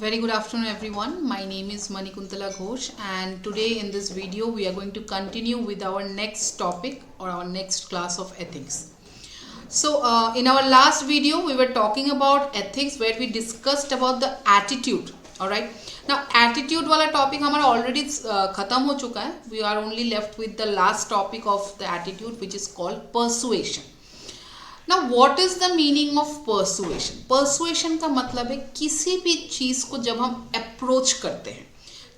Very good afternoon everyone. My name is Manikuntala Ghosh and today in this video we are going to continue with our next topic or our next class of ethics. So in our last video we were talking about ethics where we discussed about the attitude. Alright. Now attitude वाला topic हमारा already खत्म हो चुका है. We are only left with the last topic of the attitude which is called persuasion. Now what is the meaning of persuasion? Persuasion का मतलब है किसी भी चीज़ को जब हम अप्रोच करते हैं,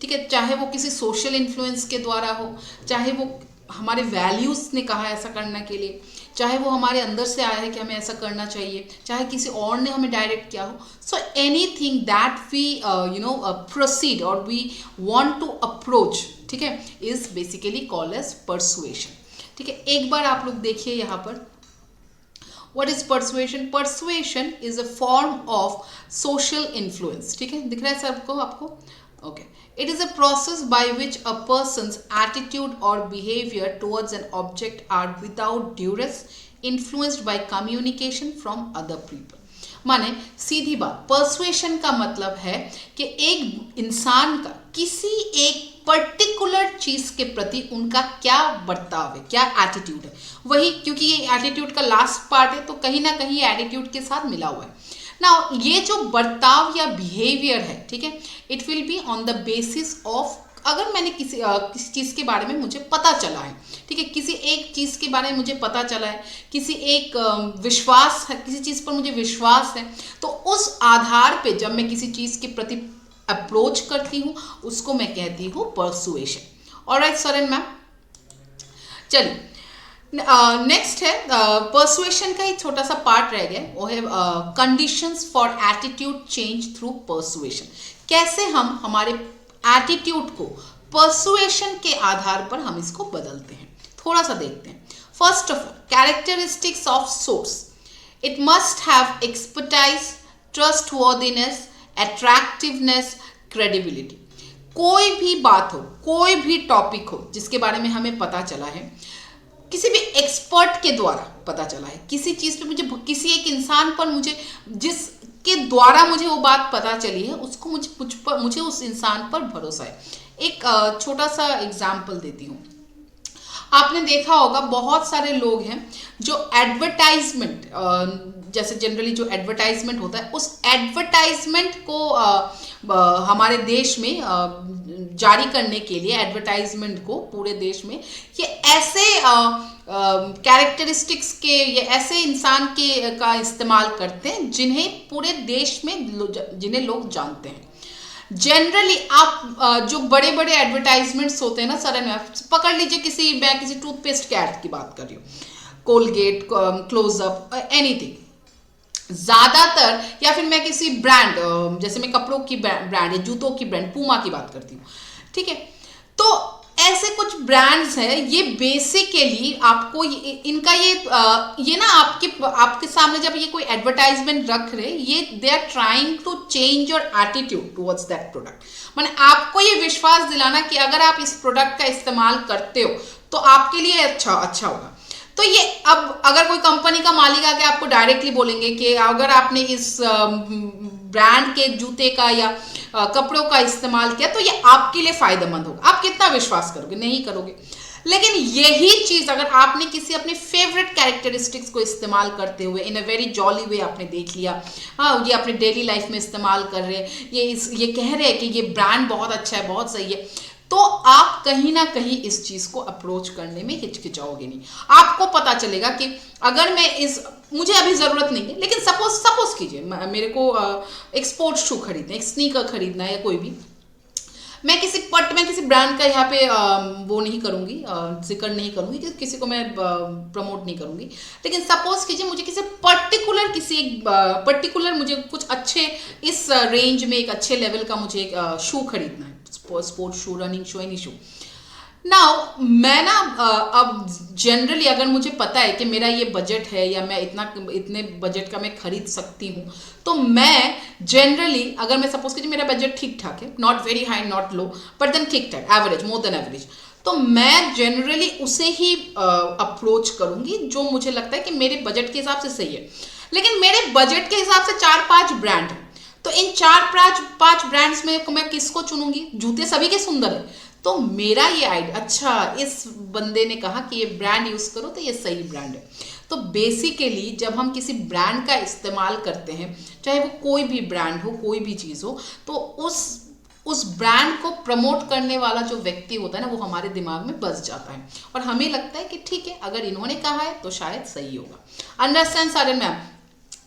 ठीक है, चाहे वो किसी सोशल इन्फ्लुएंस के द्वारा हो, चाहे वो हमारे वैल्यूज़ ने कहा ऐसा करने के लिए, चाहे वो हमारे अंदर से आया है कि हमें ऐसा करना चाहिए, चाहे किसी और ने हमें डायरेक्ट किया हो. So anything that we proceed or we want to approach, ठीक है, is basically called as persuasion. ठीक है, एक बार आप लोग देखिए यहाँ पर. What is persuasion? Persuasion is a form of social influence. ठीक है, दिख रहा है सबको आपको? Okay. It is a process by which a person's attitude or behavior towards an object are without duress influenced by communication from other people. माने सीधी बात, persuasion का मतलब है कि एक इंसान का किसी एक पर्टिकुलर चीज के प्रति उनका क्या बर्ताव है, क्या एटीट्यूड है. वही, क्योंकि ये एटीट्यूड का लास्ट पार्ट है तो कहीं ना कहीं एटीट्यूड के साथ मिला हुआ है ना. ये जो बर्ताव या बिहेवियर है, ठीक है, it will be on the basis of, अगर मैंने किसी चीज़ के बारे में मुझे पता चला है, ठीक है, किसी एक चीज़ के बारे में मुझे पता चला है, किसी एक विश्वास है, किसी चीज़ पर मुझे विश्वास है, तो उस आधार पे जब मैं किसी चीज़ के प्रति अप्रोच करती हूँ उसको मैं कहती हूँ persuasion. Alright sir and ma'am, चलिए नेक्स्ट है परसुएशन का एक छोटा सा पार्ट रह गया, वो है conditions for attitude change through persuasion. कैसे हम हमारे एटीट्यूड को परसुएशन के आधार पर हम इसको बदलते हैं, थोड़ा सा देखते हैं. First of all, characteristics of source. It must have expertise, trustworthiness, attractiveness, credibility. कोई भी बात हो, कोई भी टॉपिक हो जिसके बारे में हमें पता चला है, किसी भी एक्सपर्ट के द्वारा पता चला है, किसी चीज़ पे मुझे, किसी एक इंसान पर मुझे, जिसके द्वारा मुझे वो बात पता चली है, उसको मुझे उस इंसान पर भरोसा है. एक छोटा सा एग्जाम्पल देती हूँ. आपने देखा होगा बहुत सारे लोग हैं जो एडवर्टाइजमेंट, जैसे जनरली जो एडवर्टाइजमेंट होता है, उस एडवर्टाइजमेंट को हमारे देश में जारी करने के लिए, एडवर्टाइजमेंट को पूरे देश में ये ऐसे कैरेक्टरिस्टिक्स के, ये ऐसे इंसान के का इस्तेमाल करते हैं जिन्हें पूरे देश में जिन्हें लोग जानते हैं. जनरली आप जो बड़े बड़े एडवर्टाइजमेंट्स होते हैं ना सर, पकड़ लीजिए, मैं किसी टूथपेस्ट के ऐड की बात कर रही हूँ, कोलगेट, क्लोजअप, एनीथिंग, ज्यादातर, या फिर मैं किसी ब्रांड, जैसे मैं कपड़ों की ब्रांड या जूतों की ब्रांड पूमा की बात करती हूँ, ठीक है, तो ऐसे कुछ ब्रांड्स हैं, ये बेसिकली आपको इनका ये ना आपके सामने जब ये कोई एडवर्टाइजमेंट रख रहे, ये they are trying to change your attitude towards that product. माने आपको ये विश्वास दिलाना कि अगर आप इस प्रोडक्ट का इस्तेमाल करते हो तो आपके लिए अच्छा होगा. तो ये, अब अगर कोई कंपनी का मालिक आके आपको डायरेक्टली बोलेंगे कि अगर आपने इस ब्रांड के जूते का या कपड़ों का इस्तेमाल किया तो ये आपके लिए फायदेमंद होगा, आप कितना विश्वास करोगे? नहीं करोगे. लेकिन यही चीज अगर आपने किसी अपने फेवरेट कैरेक्टरिस्टिक्स को इस्तेमाल करते हुए इन अ वेरी जॉली वे आपने देख लिया, हाँ, ये अपने डेली लाइफ में इस्तेमाल कर रहे हैं, ये कह रहे हैं कि ये ब्रांड बहुत अच्छा है, बहुत सही है, तो आप कहीं ना कहीं इस चीज को अप्रोच करने में हिचकिचाओगे नहीं. आपको पता चलेगा कि अगर मैं मुझे अभी जरूरत नहीं है, लेकिन सपोज कीजिए मेरे को एक स्पोर्ट्स शू खरीदना है, एक स्नीकर खरीदना है, या कोई भी, मैं किसी ब्रांड का यहाँ पे वो नहीं करूँगी, जिक्र नहीं करूँगी, किसी को मैं प्रमोट नहीं करूँगी, लेकिन सपोज कीजिए मुझे किसी पर्टिकुलर मुझे कुछ अच्छे इस रेंज में एक अच्छे लेवल का मुझे एक शू खरीदना है, sports shoe, running shoe, any शू. नाउ मैं ना अब जनरली अगर मुझे पता है कि मेरा ये बजट है या मैं इतने बजट का मैं खरीद सकती हूँ, तो मैं जनरली, अगर मैं सपोज कीजिए मेरा बजट ठीक ठाक है, not very high not low, but then ठीक ठाक, एवरेज, मोर देन एवरेज, तो मैं जनरली उसे ही अप्रोच करूँगी जो मुझे लगता है कि मेरे बजट के हिसाब से सही है. लेकिन मेरे बजट के हिसाब से 4-5 ब्रांड है, तो इन चार पांच पांच ब्रांड्स में मैं किसको चुनूंगी? जूते सभी के सुंदर है, तो मेरा ये आइडिया, अच्छा इस बंदे ने कहा कि ये ब्रांड यूज करो तो ये सही ब्रांड है। तो बेसिकली जब हम किसी ब्रांड का इस्तेमाल करते हैं, चाहे वो कोई भी ब्रांड हो, कोई भी चीज़ हो, तो उस ब्रांड को प्रमोट करने वाला जो व्यक्ति होता है ना, वो हमारे दिमाग में बस जाता है और हमें लगता है कि ठीक है, अगर इन्होंने कहा है तो शायद सही होगा। अंडरस्टैंड सारे ma'am?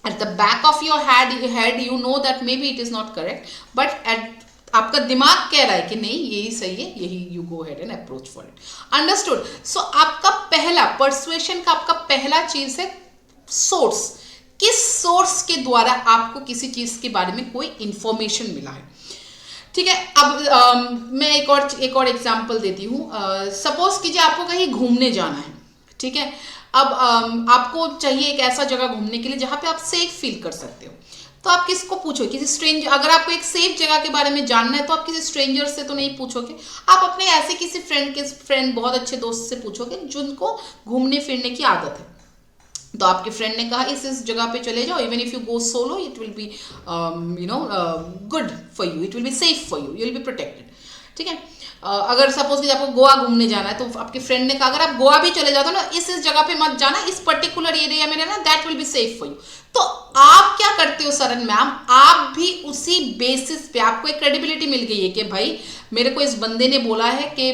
At the back of your head you know that may be it is not correct, but at आपका दिमाग कह रहा है कि नहीं यही सही है, यही you go head and approach for it. Understood? So आपका पहला पर्सुएशन का आपका पहला चीज है सोर्स। किस सोर्स के द्वारा आपको किसी चीज के बारे में कोई इंफॉर्मेशन मिला है। ठीक है, अब मैं एक और एग्जांपल देती हूँ। सपोज कीजिए आपको कहीं घूमने जाना है, ठीक है। अब आपको चाहिए एक ऐसा जगह घूमने के लिए जहाँ पे आप सेफ फील कर सकते हो, तो आप किसको पूछोगे? किसी स्ट्रेंजर। अगर आपको एक सेफ जगह के बारे में जानना है तो आप किसी स्ट्रेंजर से तो नहीं पूछोगे, आप अपने ऐसे किसी फ्रेंड बहुत अच्छे दोस्त से पूछोगे जिनको घूमने फिरने की आदत है। तो आपके फ्रेंड ने कहा इस जगह पे चले जाओ, even if you go solo it will be good for you, it will be safe for you, you will be protected. ठीक है, अगर सपोज कि आपको गोवा घूमने जाना है तो आपके फ्रेंड ने कहा अगर आप गोवा भी चले जाते हो ना, इस जगह पे मत जाना, इस पर्टिकुलर एरिया में रहना, that will be safe for you. तो आप क्या करते हो सरन मैम? आप भी उसी बेसिस पे, आपको एक क्रेडिबिलिटी मिल गई है कि भाई मेरे को इस बंदे ने बोला है कि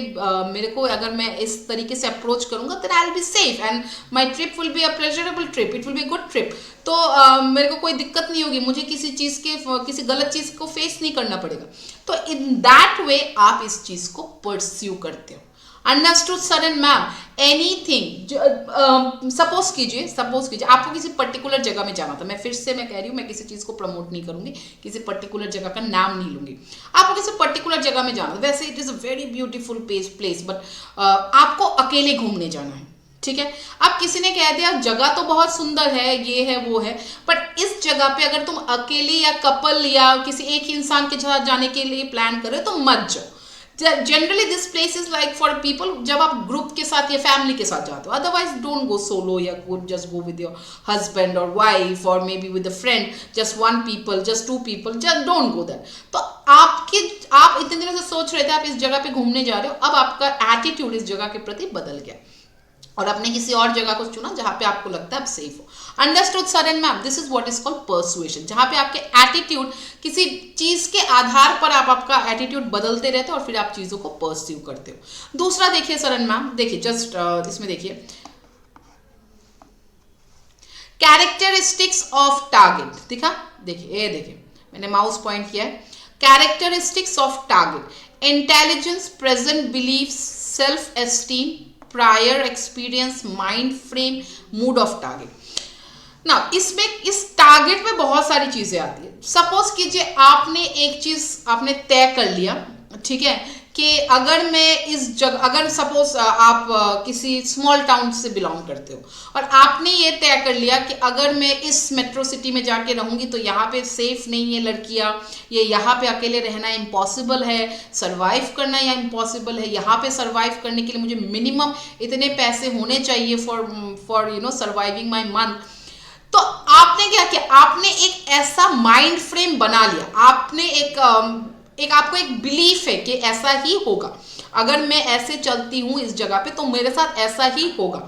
मेरे को अगर मैं इस तरीके से अप्रोच करूंगा तो I will be safe and my trip will be a pleasurable trip, it will be a good trip. तो मेरे को कोई दिक्कत नहीं होगी, मुझे किसी गलत चीज को फेस नहीं करना पड़ेगा। तो इन दैट वे आप इस चीज को परस्यू करते हो। Understood Saran ma'am? Anything, suppose कीजिए आपको किसी पर्टिकुलर जगह में जाना था। मैं फिर से मैं कह रही हूँ, मैं किसी चीज को प्रमोट नहीं करूंगी, किसी पर्टिकुलर जगह का नाम नहीं लूंगी। आपको किसी पर्टिकुलर जगह में जाना था, वैसे it is a very beautiful place, but आपको अकेले घूमने जाना है। ठीक है, अब किसी ने कह दिया जगह तो बहुत सुंदर है, ये है वो है, बट इस जगह पे अगर तुम अकेले या कपल या किसी एक इंसान के साथ जाने के लिए प्लान कर रहे हो तो मत जाओ। Generally this place is like for people जब आप ग्रुप के साथ या फैमिली के साथ जाते हो, अदरवाइज डोंट गो सोलो या just go with your husband or wife or maybe with a friend, just one people, just two people, just don't go that. तो आप इतने दिनों से सोच रहे थे आप इस जगह पे घूमने जा रहे हो, अब आपका एटीट्यूड इस जगह के प्रति बदल गया और आपने किसी और जगह को चुना जहां पे आपको लगता है आप सेफ हो। Understood sir and ma'am? This is what is called persuasion, जहां पे आपके एटीट्यूड किसी चीज के आधार पर आप आपका एटीट्यूड बदलते रहते हो और फिर आप चीजों को परस्यू करते हो। दूसरा देखिए सर एंड मैम, देखिए जस्ट इसमें देखिए कैरेक्टरिस्टिक्स ऑफ टारगेट, दिखा, देखिए ये देखिए मैंने माउस पॉइंट किया है। Characteristics of target: intelligence, present belief, self esteem, prior experience, mind frame, mood off target. ना इसमें इस टारगेट में बहुत सारी चीजें आती है। सपोज कीजिए आपने एक चीज आपने तय कर लिया, ठीक है, कि अगर मैं इस जगह, अगर सपोज आप किसी स्मॉल टाउन से बिलोंग करते हो और आपने ये तय कर लिया कि अगर मैं इस मेट्रो सिटी में जाके रहूंगी तो यहाँ पे सेफ नहीं है लड़कियाँ, ये यहाँ पे अकेले रहना इम्पॉसिबल है, सरवाइव करना या इम्पॉसिबल है, यहाँ पे सरवाइव करने के लिए मुझे मिनिमम इतने पैसे होने चाहिए for you know surviving my month. तो आपने क्या किया? आपने एक ऐसा माइंड फ्रेम बना लिया, आपने आपको एक बिलीफ है कि ऐसा ही होगा, अगर मैं ऐसे चलती हूं इस जगह पे तो मेरे साथ ऐसा ही होगा।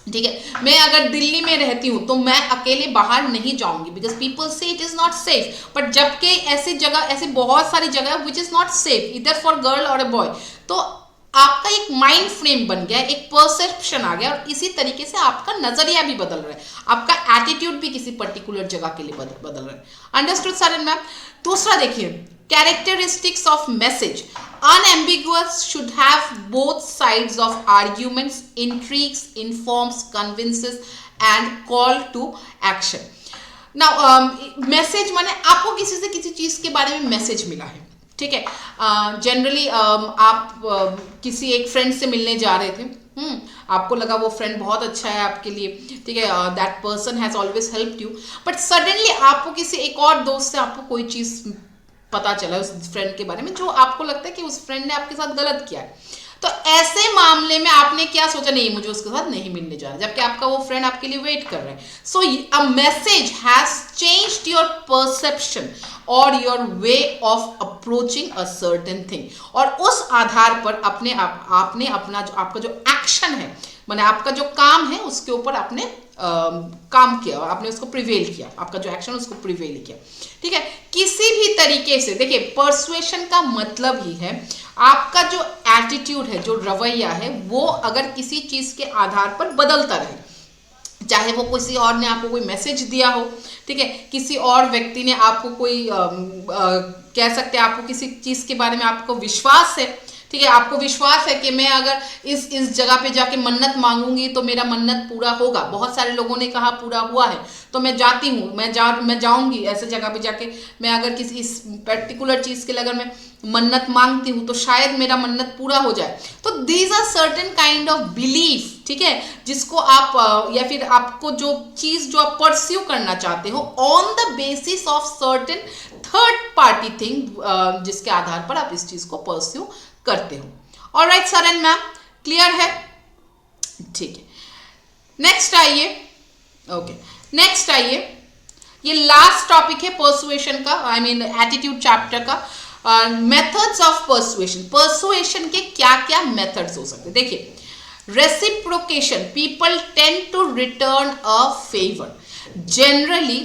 ठीक है, मैं अगर दिल्ली में रहती हूं तो मैं अकेले बाहर नहीं जाऊंगी बिकॉज पीपल से it is not safe, but जबकि ऐसी बहुत सारी जगह विच इज नॉट सेफ इधर फॉर गर्ल और अ बॉय। तो आपका एक माइंड फ्रेम बन गया, एक परसेप्शन आ गया और इसी तरीके से आपका नजरिया भी बदल रहा है, आपका एटीट्यूड भी किसी पर्टिकुलर जगह के लिए बदल रहा है। Understood sir and ma'am? दूसरा देखिए characteristics of message: unambiguous, should have both sides of arguments, intrigues, informs, convinces and call to action. Now message माने आपको किसी से किसी चीज के बारे में मैसेज मिला है, ठीक है। जनरली आप किसी एक फ्रेंड से मिलने जा रहे थे, आपको लगा वो फ्रेंड बहुत अच्छा है आपके लिए, ठीक है, that person has always helped you, but suddenly आपको किसी एक और दोस्त से आपको कोई चीज पता चला उस फ्रेंड के बारे में जो आपको लगता है कि उस फ्रेंड ने आपके साथ गलत किया है। तो ऐसे मामले में आपने क्या सोचा, नहीं मुझे उसके साथ नहीं मिलने जाना, जबकि आपका वो फ्रेंड आपके लिए वेट कर रहा है. So a message has changed your perception और your way of approaching a certain thing. और उस आधार पर आपने अपना जो आपका जो एक्शन है, माने आपका जो काम है उसके ऊपर आपने काम किया और आपने उसको प्रिवेल किया, आपका जो एक्शन उसको प्रिवेल किया. ठीक है, किसी भी तरीके से देखिए, पर्सुएशन का मतलब ही है आपका जो एटीट्यूड है, जो रवैया है, वो अगर किसी चीज के आधार पर बदलता रहे, चाहे वो किसी और ने आपको कोई मैसेज दिया हो, ठीक है, किसी और व्यक्ति ने आपको कोई कह सकते हैं आपको किसी चीज के बारे में आपको विश्वास है, ठीक है, आपको विश्वास है कि मैं अगर इस जगह पे जाके मन्नत मांगूंगी तो मेरा मन्नत पूरा होगा. बहुत सारे लोगों ने कहा पूरा हुआ है, तो मैं जाती हूँ, मैं जाऊंगी ऐसे जगह पे जाके, मैं अगर किसी इस पर्टिकुलर चीज के लिए अगर मैं मन्नत मांगती हूँ तो शायद मेरा मन्नत पूरा हो जाए. तो these are certain kind of belief, ठीक है, जिसको आप या फिर आपको जो चीज जो आप परस्यू करना चाहते हो on the basis of certain third party thing, जिसके आधार पर आप इस चीज को परस्यू करते हो. Alright sir and ma'am, clear है? ठीक है, नेक्स्ट आइए. ओके, नेक्स्ट आइए, ये लास्ट टॉपिक है पर्सुएशन का, आई मीन एटीट्यूड चैप्टर का. Methods of persuasion. पर्सुएशन के क्या क्या मेथड्स हो सकते हैं? देखिए, reciprocation, people tend to return a favour. Generally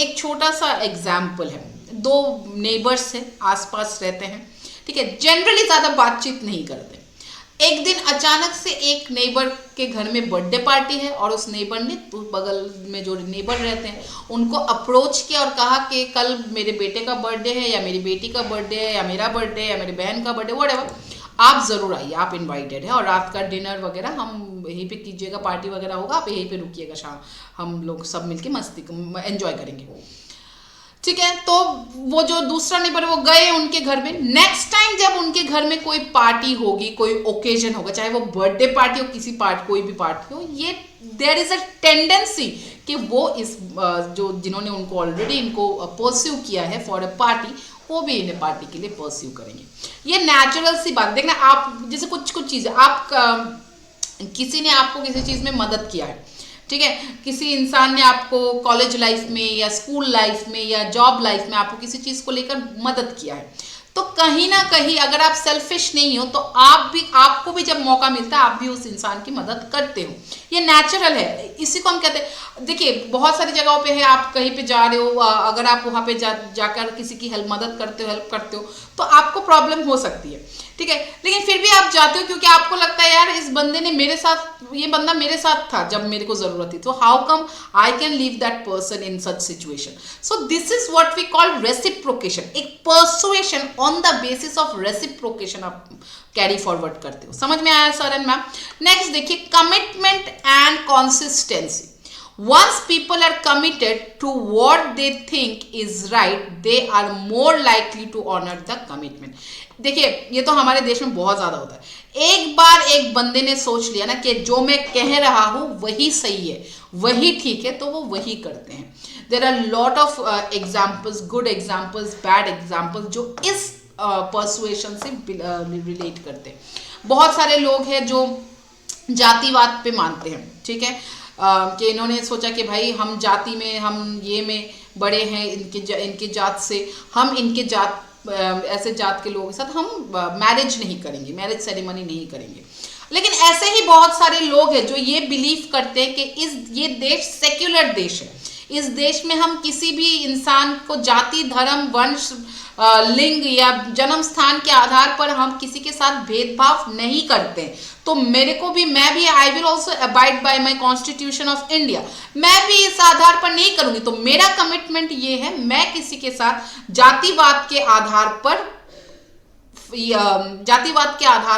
एक छोटा सा एग्जाम्पल है, दो नेबर्स हैं, आसपास रहते हैं, ठीक है, जनरली ज्यादा बातचीत नहीं करते. एक दिन अचानक से एक नेबर के घर में बर्थडे पार्टी है और उस नेबर ने बगल में जो नेबर रहते हैं उनको अप्रोच किया और कहा कि कल मेरे बेटे का बर्थडे है या मेरी बेटी का बर्थडे है या मेरा बर्थडे है या मेरी बहन का बर्थडे, व्हाटएवर, आप जरूर आइए, आप इनवाइटेड है और रात का डिनर वगैरह हम यहीं पे कीजिएगा, पार्टी वगैरह होगा, आप यहीं पे रुकिएगा, शाम हम लोग सब मिलके मस्ती एंजॉय करेंगे. ठीक है, तो वो जो दूसरा नेबर वो गए उनके घर में. नेक्स्ट टाइम जब उनके घर में कोई पार्टी होगी, कोई ओकेजन होगा, चाहे वो बर्थडे पार्टी हो, किसी पार्टी, कोई भी पार्टी हो, ये देयर इज अ टेंडेंसी कि वो इस जो जिन्होंने उनको ऑलरेडी इनको परस्यू किया है फॉर अ पार्टी, वो भी इन्हें पार्टी के लिए परस्यू करेंगे. ये नेचुरल सी बात. देखना, आप जैसे कुछ चीजें आप किसी ने आपको किसी चीज में मदद किया है, ठीक है, किसी इंसान ने आपको कॉलेज लाइफ में या स्कूल लाइफ में या जॉब लाइफ में आपको किसी चीज को लेकर मदद किया है, तो कहीं ना कहीं अगर आप सेल्फिश नहीं हो तो आपको भी जब मौका मिलता है आप भी उस इंसान की मदद करते हो. ये नेचुरल है, इसी को हम कहते हैं. देखिए, बहुत सारी जगहों पे है, आप कहीं पे जा रहे हो, अगर आप वहां पे जाकर किसी की हेल्प करते हो तो आपको प्रॉब्लम हो सकती है, ठीक है, लेकिन फिर भी आप जाते हो क्योंकि आपको लगता है यार इस बंदे ने मेरे साथ, ये बंदा मेरे साथ था जब मेरे को जरूरत थी, तो how come I can leave that person in such situation. So this is what we call reciprocation. एक persuasion on the basis of reciprocation आप कैरी फॉरवर्ड करते हो. समझ में आया सर एंड मैम? नेक्स्ट देखिए, commitment and consistency. Once people are committed to what they think is right, they are more likely to honor the commitment. देखिए, ये तो हमारे देश में बहुत ज्यादा होता है. एक बार एक बंदे ने सोच लिया ना कि जो मैं कह रहा हूं वही सही है, वही ठीक है, तो वो वही करते हैं. There are lot of examples, good examples, bad examples, जो इस परसुएशन से रिलेट करते हैं. बहुत सारे लोग हैं जो जातिवाद पे मानते हैं, ठीक है, कि इन्होंने सोचा कि भाई हम जाति में, हम ये में बड़े हैं, इनके जात से, हम इनके जात ऐसे जात के लोगों के साथ हम मैरिज नहीं करेंगे, मैरिज सेरेमनी नहीं करेंगे. लेकिन ऐसे ही बहुत सारे लोग हैं जो ये बिलीव करते हैं कि ये देश सेक्युलर देश है, इस देश में हम किसी भी इंसान को जाति, धर्म, वंश, लिंग या जन्म स्थान के आधार पर हम किसी के साथ भेदभाव नहीं करते. तो मैं भी I will also abide by my constitution of India. मैं भी इस आधार पर नहीं करूंगी. तो मेरा कमिटमेंट ये है, मैं किसी के साथ जातिवाद के आधार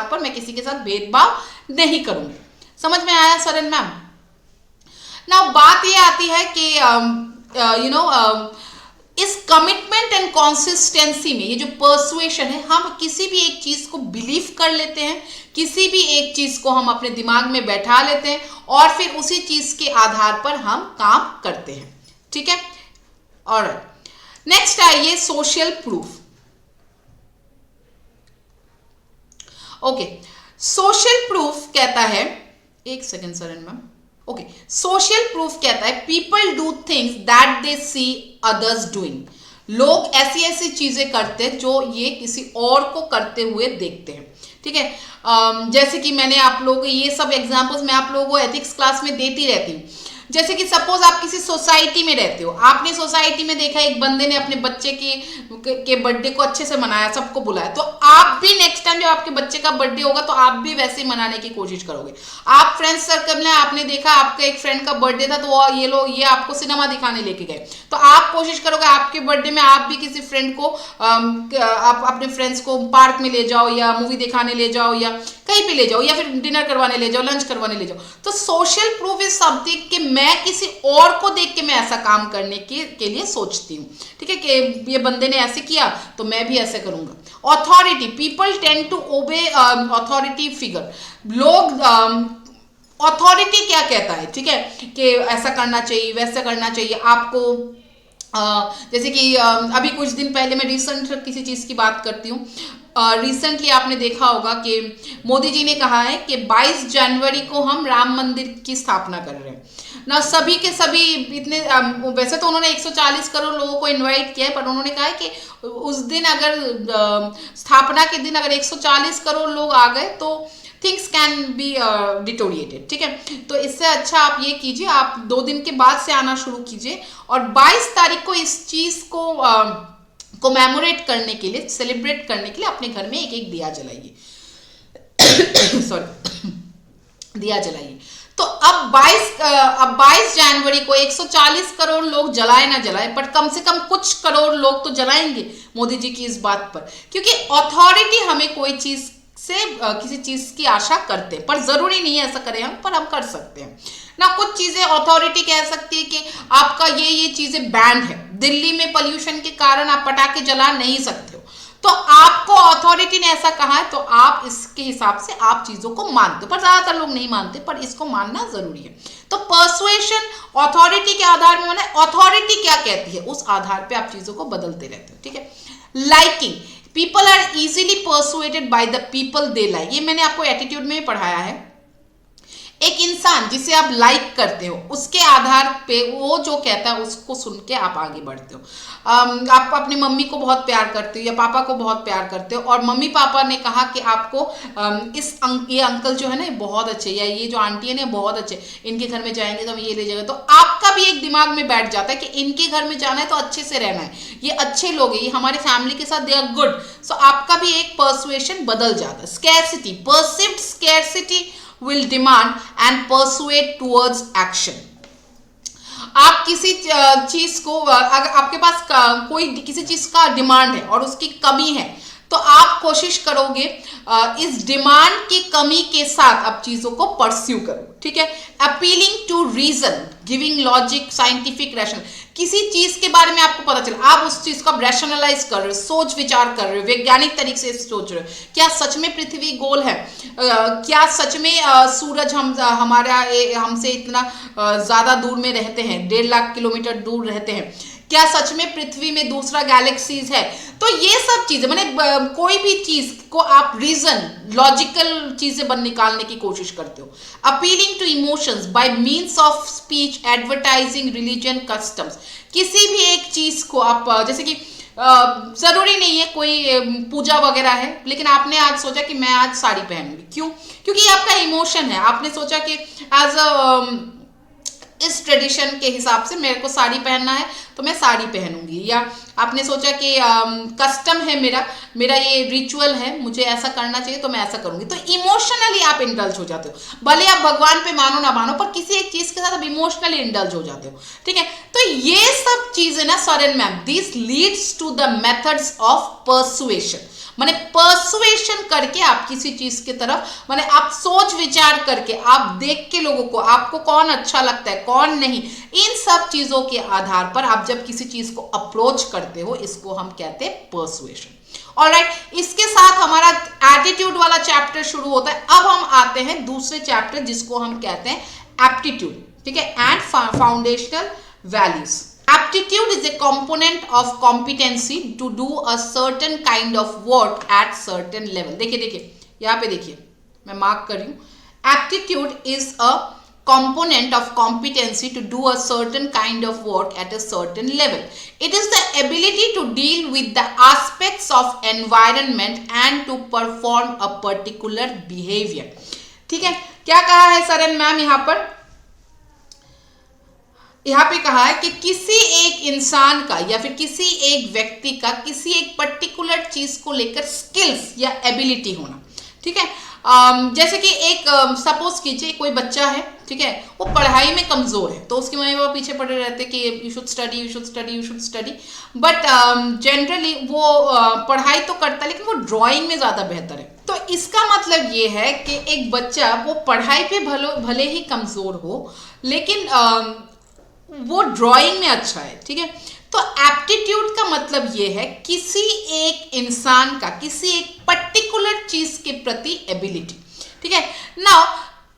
पर मैं किसी के साथ भेदभाव नहीं करूंगी. समझ में आया सर एंड मैम? नाउ बात ये आती है कि इस कमिटमेंट एंड कंसिस्टेंसी में, ये जो पर्सुएशन है, हम किसी भी एक चीज को बिलीव कर लेते हैं, किसी भी एक चीज को हम अपने दिमाग में बैठा लेते हैं और फिर उसी चीज के आधार पर हम काम करते हैं. ठीक है, ऑलराइट. नेक्स्ट आइए, social proof. Okay, social proof कहता है, एक second Saran ma'am, okay, social proof कहता है people do things that they see others doing. लोग ऐसी ऐसी चीजें करते हैं जो ये किसी और को करते हुए देखते हैं, ठीक है। जैसे कि मैंने आप लोगों को ये सब एग्जांपल्स मैं आप लोगों को एथिक्स क्लास में देती रहती हूँ। जैसे कि सपोज आप किसी सोसाइटी में रहते हो, आपने सोसाइटी में देखा एक बंदे ने अपने बच्चे के बर्थडे को अच्छे से मनाया, सबको बुलाया, तो आप भी नेक्स्ट टाइम जब आपके बच्चे का बर्थडे होगा तो आप भी वैसे ही मनाने की कोशिश करोगे। आप फ्रेंड्स सर्कल में आपने देखा आपका एक फ्रेंड का बर्थडे था, तो ये लोग ये आपको सिनेमा दिखाने लेके गए, तो आप कोशिश करोगे आपके बर्थडे में आप भी किसी फ्रेंड को आप अपने फ्रेंड्स को पार्क में ले जाओ या मूवी दिखाने ले जाओ या कहीं पे ले जाओ या फिर डिनर करवाने ले जाओ, लंच करवाने ले जाओ। तो सोशल प्रूफ इज समथिंग कि मैं किसी और को देख के मैं ऐसा काम करने के लिए सोचती हूँ, ठीक है, कि ये बंदे ने ऐसे किया तो मैं भी ऐसे करूंगा। Authority, people tend to obey authority figure. लोग अथॉरिटी क्या कहता है, ठीक है, कि ऐसा करना चाहिए वैसा करना चाहिए आपको। जैसे कि अभी कुछ दिन पहले मैं रिसेंट किसी चीज़ की बात करती हूँ। रिसेंटली आपने देखा होगा कि मोदी जी ने कहा है कि 22 जनवरी को हम राम मंदिर की स्थापना कर रहे हैं ना। सभी के सभी इतने वैसे तो उन्होंने 140 करोड़ लोगों को इनवाइट किया है, पर उन्होंने कहा है कि उस दिन अगर स्थापना के दिन अगर 140 करोड़ लोग आ गए तो थिंग्स कैन बी डिटोरिएटेड, ठीक है। तो इससे अच्छा आप ये कीजिए, आप 2 दिन के बाद से आना शुरू कीजिए और 22 तारीख को इस चीज़ को कोमेमोरेट करने के लिए, सेलिब्रेट करने के लिए अपने घर में एक एक दिया जलाइए सॉरी दिया जलाइए। तो अब 22 जनवरी को 140 करोड़ लोग जलाए ना जलाए, पर कम से कम कुछ करोड़ लोग तो जलाएंगे मोदी जी की इस बात पर, क्योंकि अथॉरिटी हमें कोई चीज से किसी चीज की आशा करते हैं, पर जरूरी नहीं है ऐसा करें हम, पर हम कर सकते हैं ना। कुछ चीजें अथॉरिटी कह सकती है कि आपका ये चीजें बैंड है, दिल्ली में पोल्यूशन के कारण आप पटाखे जला नहीं सकते हो, तो आपको अथॉरिटी ने ऐसा कहा है तो आप इसके हिसाब से आप चीजों को मानते हो, पर ज्यादातर लोग नहीं मानते, पर इसको मानना जरूरी है। तो पर्सुएशन अथॉरिटी के आधार में माने, अथॉरिटी क्या कहती है उस आधार पे आप चीजों को बदलते रहते हो, ठीक है। Liking, people are easily persuaded by the people they like. ये मैंने आपको एटीट्यूड में पढ़ाया है। एक इंसान जिसे आप लाइक करते हो उसके आधार पे वो जो कहता है उसको सुन के आप आगे बढ़ते हो। आप अपनी मम्मी को बहुत प्यार करते हो या पापा को बहुत प्यार करते हो और मम्मी पापा ने कहा कि आपको ये अंकल जो है ना ये बहुत अच्छे, या ये जो आंटी है ना बहुत अच्छे, इनके घर में जाएंगे तो हम ये ले जाएंगे, तो आपका भी एक दिमाग में बैठ जाता है कि इनके घर में जाना है तो अच्छे से रहना है, ये अच्छे लोग हैं, ये हमारे फैमिली के साथ दे आर गुड। सो आपका भी एक पर्सुएशन बदल जाता है। Scarcity, perceived scarcity will demand and persuade towards action। आप किसी चीज को, अगर आपके पास कोई किसी चीज का डिमांड है और उसकी कमी है तो आप कोशिश करोगे इस डिमांड की कमी के साथ आप चीजों को परस्यू करो, ठीक है। Appealing to reason, giving logic, scientific rational, किसी चीज के बारे में आपको पता चला, आप उस चीज को रैशनलाइज कर रहे हो, सोच विचार कर रहे हो, वैज्ञानिक तरीके से सोच रहे हो, क्या सच में पृथ्वी गोल है, क्या सच में सूरज हमसे इतना ज्यादा दूर में रहते हैं, 1.5 लाख किलोमीटर दूर रहते हैं, क्या सच में पृथ्वी में दूसरा गैलेक्सीज है। तो ये सब चीजें माने कोई भी चीज को आप रीजन, लॉजिकल चीजें निकालने की कोशिश करते हो। Appealing to emotions by means of speech, advertising, religion, customs, किसी भी एक चीज को आप जैसे कि जरूरी नहीं है कोई पूजा वगैरह है, लेकिन आपने आज सोचा कि मैं आज साड़ी पहनूंगी, क्यों? क्योंकि ये आपका इमोशन है, आपने सोचा कि एज अ इस ट्रेडिशन के हिसाब से मेरे को साड़ी पहनना है तो मैं साड़ी पहनूंगी, या आपने सोचा कि कस्टम है मेरा ये रिचुअल है, मुझे ऐसा करना चाहिए तो मैं ऐसा करूंगी। तो इमोशनली आप इंडल्ज हो जाते हो, भले आप भगवान पे मानो ना मानो, पर किसी एक चीज के साथ आप इमोशनली इंडल्ज हो जाते हो, ठीक है। तो ये सब चीजें ना सॉरेन ma'am, this leads to the methods of persuasion, माने परसुएशन करके आप किसी चीज की तरफ, माने आप सोच विचार करके, आप देख के लोगों को, आपको कौन अच्छा लगता है कौन नहीं, इन सब चीजों के आधार पर आप जब किसी चीज को अप्रोच करते हो, इसको हम कहते हैं परसुएशन। ऑलराइट, इसके साथ हमारा एटीट्यूड वाला चैप्टर शुरू होता है। अब हम आते हैं दूसरे चैप्टर जिसको हम कहते हैं एप्टीट्यूड, ठीक है, and foundational values. Aptitude is a component of competency to do a certain kind of work at certain level। देखिए यहाँ पे देखिए, मैं मार्क कर रही हूँ। Aptitude is a component of competency to do a certain kind of work at a certain level. It is the ability to deal with the aspects of environment and to perform a particular behavior. ठीक है, क्या कहा है sir and ma'am यहाँ पर? यहाँ पे कहा है कि किसी एक इंसान का या फिर किसी एक व्यक्ति का किसी एक पर्टिकुलर चीज को लेकर स्किल्स या एबिलिटी होना। ठीक है, जैसे कि एक सपोज कीजिए कोई बच्चा है, ठीक है, वो पढ़ाई में कमजोर है, तो उसके मम्मी पापा पीछे पड़े रहते कि you should study, you should study, you should study, but generally वो पढ़ाई तो करता है लेकिन वो ड्राइंग में ज्यादा बेहतर है। तो इसका मतलब ये है कि एक बच्चा वो पढ़ाई पे भले ही कमजोर हो लेकिन वो ड्राइंग में अच्छा है। ठीक है, तो एप्टीट्यूड का मतलब ये है किसी एक इंसान का किसी एक पर्टिकुलर चीज के प्रति एबिलिटी। ठीक है, नाउ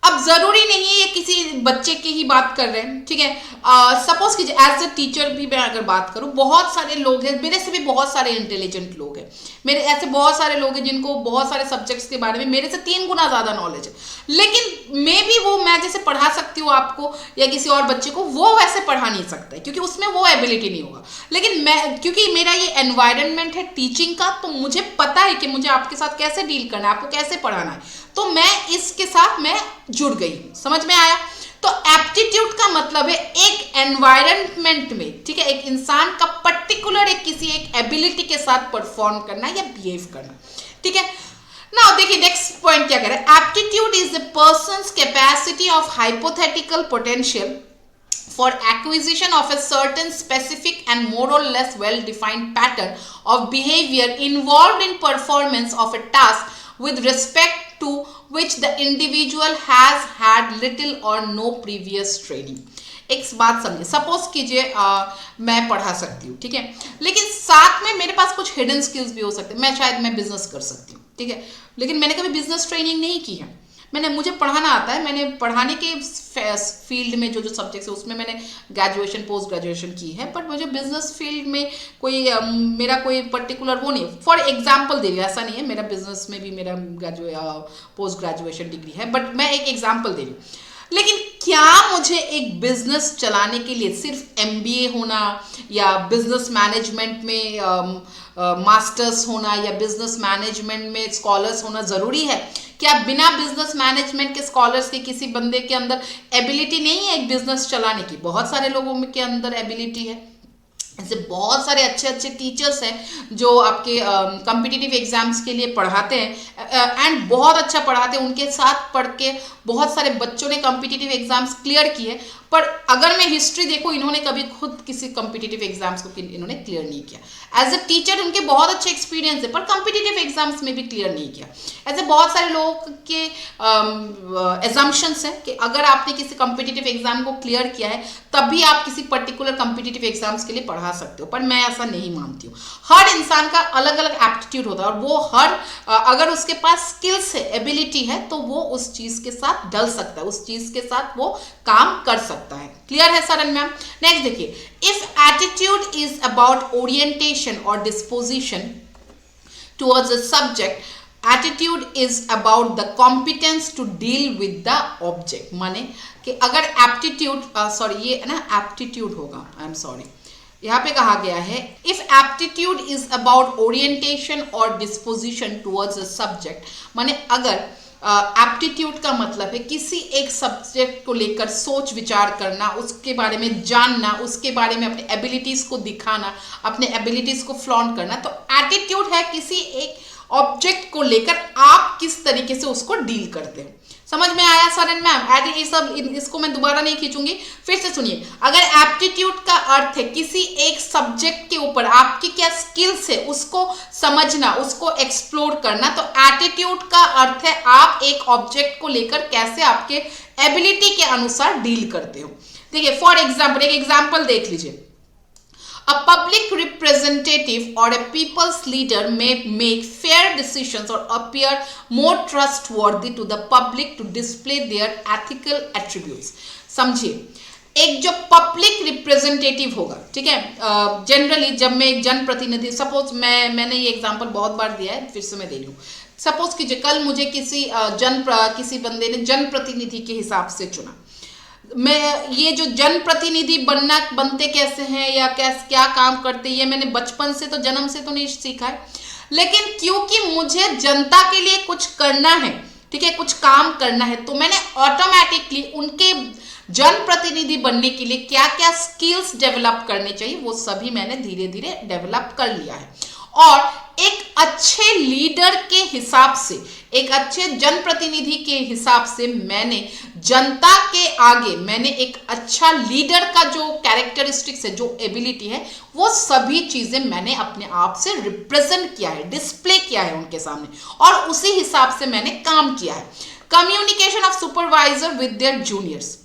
अब जरूरी नहीं है ये किसी बच्चे की ही बात कर रहे हैं। ठीक है, सपोज कीजिए एज अ टीचर भी मैं अगर बात करूं, बहुत सारे लोग हैं, मेरे से भी बहुत सारे इंटेलिजेंट लोग हैं, मेरे ऐसे बहुत सारे लोग हैं जिनको बहुत सारे सब्जेक्ट्स के बारे में मेरे से 3 गुना ज्यादा नॉलेज है, लेकिन मैं जैसे पढ़ा सकती हूँ आपको या किसी और बच्चे को, वो वैसे पढ़ा नहीं सकता है क्योंकि उसमें वो एबिलिटी नहीं होगा। लेकिन मैं, क्योंकि मेरा ये एनवायरनमेंट है टीचिंग का, तो मुझे पता है कि मुझे आपके साथ कैसे डील करना है, आपको कैसे पढ़ाना है, तो मैं इसके साथ मैं जुड़ गई हूं। समझ में आया? तो एप्टीट्यूड का मतलब है एक एनवायरनमेंट में, ठीक है, एक इंसान का पर्टिकुलर एक किसी एक एबिलिटी के साथ परफॉर्म करना या बिहेव करना। ठीक है, नाउ देखिए नेक्स्ट पॉइंट क्या कह रहा है। Aptitude is the persons capacity of hypothetical potential for acquisition of a certain specific and more or less well defined pattern of behavior involved in performance of a task with respect to which the individual has had little or no previous training. एक बात समझिए, suppose कीजिए मैं पढ़ा सकती हूँ, ठीक है, लेकिन साथ में मेरे पास कुछ हिडन स्किल्स भी हो सकते हैं। मैं बिजनेस कर सकती हूँ, ठीक है, लेकिन मैंने कभी बिजनेस ट्रेनिंग नहीं की है। मुझे पढ़ाना आता है, मैंने पढ़ाने के फील्ड में जो सब्जेक्ट्स है उसमें मैंने ग्रेजुएशन पोस्ट ग्रेजुएशन की है, बट मुझे बिजनेस फील्ड में मेरा कोई पर्टिकुलर वो नहीं। फॉर एग्जांपल दे रही हूँ, ऐसा नहीं है, मेरा बिजनेस में भी मेरा पोस्ट ग्रेजुएशन डिग्री है, बट मैं एक एग्जांपल दे रही हूँ। लेकिन क्या मुझे एक बिजनेस चलाने के लिए सिर्फ MBA होना या बिजनेस मैनेजमेंट में मास्टर्स होना या बिजनेस मैनेजमेंट में स्कॉलर्स होना जरूरी है? क्या बिना बिजनेस मैनेजमेंट के स्कॉलर्स के किसी बंदे के अंदर एबिलिटी नहीं है एक बिजनेस चलाने की? बहुत सारे लोगों के अंदर एबिलिटी है। ऐसे बहुत सारे अच्छे अच्छे टीचर्स हैं जो आपके कॉम्पिटिटिव एग्जाम्स के लिए पढ़ाते हैं एंड बहुत अच्छा पढ़ाते हैं। उनके साथ पढ़ के बहुत सारे बच्चों ने कॉम्पिटिटिव एग्जाम्स क्लियर किए, पर अगर मैं हिस्ट्री देखूं, इन्होंने कभी खुद किसी कॉम्पिटिटिव एग्जाम्स को इन्होंने क्लियर नहीं किया। एज अ टीचर उनके बहुत अच्छे एक्सपीरियंस है, पर कॉम्पिटिटिव एग्जाम्स में भी क्लियर नहीं किया। ऐसे बहुत सारे लोगों के एजम्पशंस हैं कि अगर आपने किसी कॉम्पिटिटिव एग्जाम को क्लियर किया है तभी आप किसी पर्टिकुलर कॉम्पिटिटिव एग्जाम्स के लिए पढ़ा सकते हो, पर मैं ऐसा नहीं मानती हूँ। हर इंसान का अलग अलग एप्टीट्यूड होता है और वो अगर उसके पास स्किल्स है, एबिलिटी है, तो वो उस चीज के साथ ढल सकता है, उस चीज के साथ वो काम कर सकता है। क्लियर है सर एंड मैम? नेक्स्ट देखिए, if attitude is about orientation और disposition towards a subject, attitude is about the competence to deal with the object. माने कि अगर एप्टीट्यूड ये ना एप्टीट्यूड होगा, आई एम सॉरी, यहाँ पे कहा गया है if aptitude is about orientation और डिस्पोजिशन टुवर्ड्स अ सब्जेक्ट, माने अगर एप्टीट्यूड का मतलब है किसी एक सब्जेक्ट को लेकर सोच विचार करना, उसके बारे में जानना, उसके बारे में अपने एबिलिटीज को दिखाना, अपने एबिलिटीज को फ्लॉन्ट करना। तो एटीट्यूड है किसी एक ऑब्जेक्ट को लेकर आप किस तरीके से उसको डील करते हैं। समझ में आया सर एंड मैम? ये सब इसको मैं दोबारा नहीं खींचूंगी, फिर से सुनिए। अगर एप्टीट्यूड का अर्थ है किसी एक सब्जेक्ट के ऊपर आपकी क्या स्किल्स है उसको समझना, उसको एक्सप्लोर करना, तो एटीट्यूड का अर्थ है आप एक ऑब्जेक्ट को लेकर कैसे आपके एबिलिटी के अनुसार डील करते हो। देखिए फॉर एग्जाम्पल, एक एग्जाम्पल देख लीजिए। A public representative or a people's leader may make fair decisions or appear more trustworthy to the public to display their ethical attributes. समझिए, एक जो पब्लिक रिप्रेजेंटेटिव होगा, ठीक है, जनरली जब मैं एक जनप्रतिनिधि, सपोज मैंने ये एग्जांपल बहुत बार दिया है, फिर से मैं दे रही हूँ। सपोज कीजिए कल मुझे किसी किसी बंदे ने जनप्रतिनिधि के हिसाब से चुना। मैं ये जो जनप्रतिनिधि बनते कैसे हैं या क्या काम करते हैं, ये मैंने बचपन से तो जन्म से तो नहीं सीखा है, लेकिन क्योंकि मुझे जनता के लिए कुछ करना है, ठीक है, कुछ काम करना है, तो मैंने ऑटोमेटिकली उनके जनप्रतिनिधि बनने के लिए क्या क्या स्किल्स डेवलप करने चाहिए वो सभी मैंने धीरे धीरे डेवलप कर लिया है। और एक अच्छे लीडर के हिसाब से, एक अच्छे जनप्रतिनिधि के हिसाब से मैंने जनता के आगे मैंने एक अच्छा लीडर का जो कैरेक्टरिस्टिक्स है, जो एबिलिटी है, वो सभी चीजें मैंने अपने आप से रिप्रेजेंट किया है, डिस्प्ले किया है उनके सामने, और उसी हिसाब से मैंने काम किया है। Communication of supervisor with their juniors.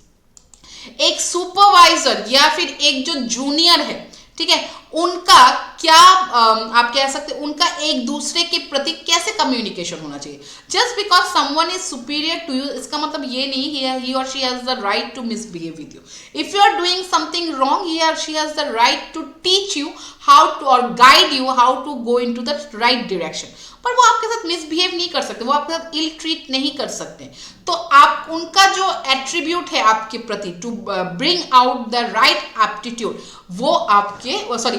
एक सुपरवाइजर या फिर एक जो जूनियर है, ठीक है, उनका क्या आप कह सकते हैं, उनका एक दूसरे के प्रति कैसे कम्युनिकेशन होना चाहिए। Just because someone is superior to you, इसका मतलब ये नहीं he or she has the right to misbehave with you. If you are doing something wrong, he or she has the right to teach you how to or guide you how to go into the right direction. पर वो आपके साथ misbehave नहीं कर सकते, वो आपके साथ इल ट्रीट नहीं कर सकते। तो आप उनका जो एट्रीब्यूट है आपके प्रति to bring out the right aptitude, वो आपके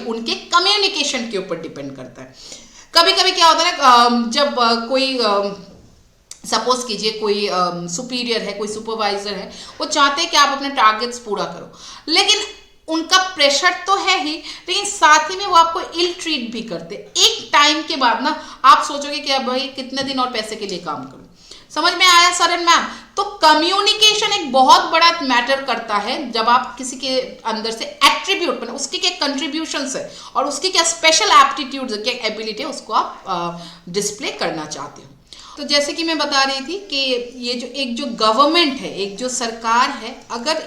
उनके कम्युनिकेशन के ऊपर डिपेंड करता है। कभी कभी क्या होता है ना, जब कोई सपोज कीजिए कोई सुपीरियर है, कोई सुपरवाइजर है, वो चाहते हैं कि आप अपने टारगेट्स पूरा करो, लेकिन उनका प्रेशर तो है ही, लेकिन साथ ही में वो आपको इल ट्रीट भी करते। एक टाइम के बाद ना आप सोचोगे कि भाई कितने दिन और पैसे के लिए काम करूं। समझ में आया सर एंड मैम? तो कम्युनिकेशन एक बहुत बड़ा मैटर करता है जब आप किसी के अंदर से एट्रीब्यूट बना, उसके क्या कंट्रीब्यूशंस है और उसकी क्या स्पेशल एप्टीट्यूड, क्या एबिलिटी है, उसको आप डिस्प्ले करना चाहते हो। तो जैसे कि मैं बता रही थी कि ये जो गवर्नमेंट है, एक जो सरकार है, अगर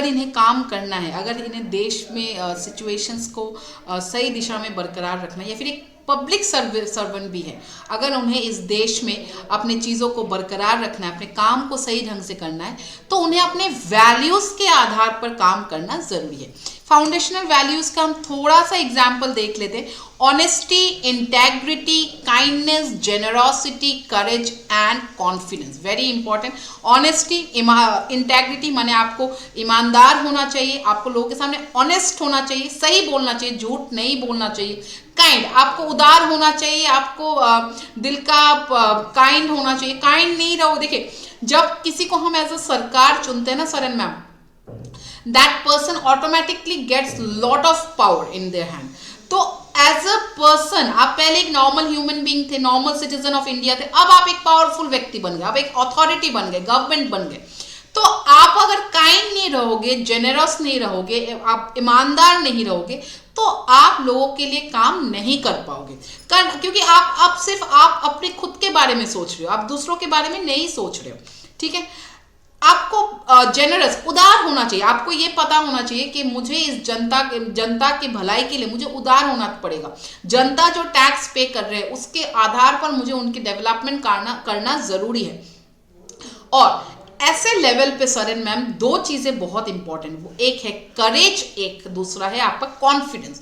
इन्हें काम करना है, अगर इन्हें देश में सिचुएशंस को सही दिशा में बरकरार रखना है, या फिर एक पब्लिक सर्वेंट भी है, अगर उन्हें इस देश में अपने चीज़ों को बरकरार रखना है, अपने काम को सही ढंग से करना है, तो उन्हें अपने वैल्यूज़ के आधार पर काम करना ज़रूरी है। फाउंडेशनल वैल्यूज़ का हम थोड़ा सा एग्जाम्पल देख लेते हैं। Honesty, integrity, kindness, generosity, courage and confidence, very important. Honesty, integrity माने आपको ईमानदार होना चाहिए, आपको लोगों के सामने ऑनेस्ट होना चाहिए, सही बोलना चाहिए, झूठ नहीं बोलना चाहिए। काइंड, आपको उदार होना चाहिए, आपको दिल का काइंड होना चाहिए। काइंड नहीं रहो, देखिए जब किसी को हम एज अ सरकार चुनते हैं ना sir and ma'am, that person automatically gets lot of power in their hand. तो एज अ पर्सन आप पहले एक नॉर्मल ह्यूमन बीइंग थे, नॉर्मल सिटीजन ऑफ इंडिया थे, अब आप एक पावरफुल व्यक्ति बन गए, आप एक अथॉरिटी बन गए, गवर्नमेंट बन गए। तो आप अगर काइंड नहीं रहोगे, जेनरस नहीं रहोगे, आप ईमानदार नहीं रहोगे, तो आप लोगों के लिए काम नहीं कर पाओगे। क्योंकि आप सिर्फ आप अपने खुद के बारे में सोच रहे हो, आप दूसरों के बारे में नहीं सोच रहे हो, ठीक है। आपको जेनरस, उदार होना चाहिए, आपको ये पता होना चाहिए कि मुझे इस जनता के भलाई के लिए मुझे उदार होना पड़ेगा। जनता जो टैक्स पे कर रहे हैं उसके आधार पर मुझे उनकी डेवलपमेंट करना जरूरी है। और ऐसे लेवल पे सर एंड मैम दो चीजें बहुत इंपॉर्टेंट, वो एक है करेज, एक दूसरा है आपका कॉन्फिडेंस।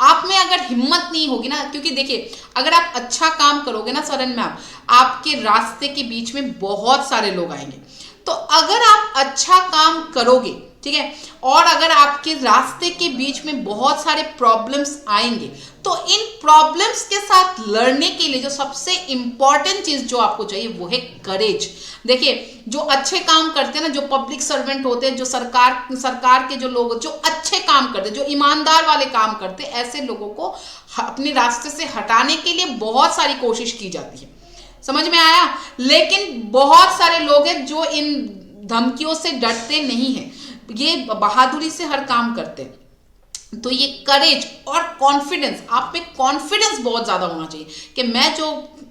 आप में अगर हिम्मत नहीं होगी ना, क्योंकि देखिए अगर आप अच्छा काम करोगे ना सर एंड मैम, आपके रास्ते के बीच में बहुत सारे लोग आएंगे। तो अगर आप अच्छा काम करोगे, ठीक है, और अगर आपके रास्ते के बीच में बहुत सारे प्रॉब्लम्स आएंगे, तो इन प्रॉब्लम्स के साथ लड़ने के लिए जो सबसे इंपॉर्टेंट चीज जो आपको चाहिए वो है करेज। देखिए जो अच्छे काम करते हैं ना, जो पब्लिक सर्वेंट होते हैं, जो सरकार के जो लोग जो अच्छे काम करते हैं, जो ईमानदार वाले काम करते हैं, ऐसे लोगों को अपने रास्ते से हटाने के लिए बहुत सारी कोशिश की जाती है। समझ में आया? लेकिन बहुत सारे लोग हैं जो इन धमकियों से डरते नहीं हैं, ये बहादुरी से हर काम करते हैं। तो ये करेज और कॉन्फिडेंस, आप में कॉन्फिडेंस बहुत ज्यादा होना चाहिए कि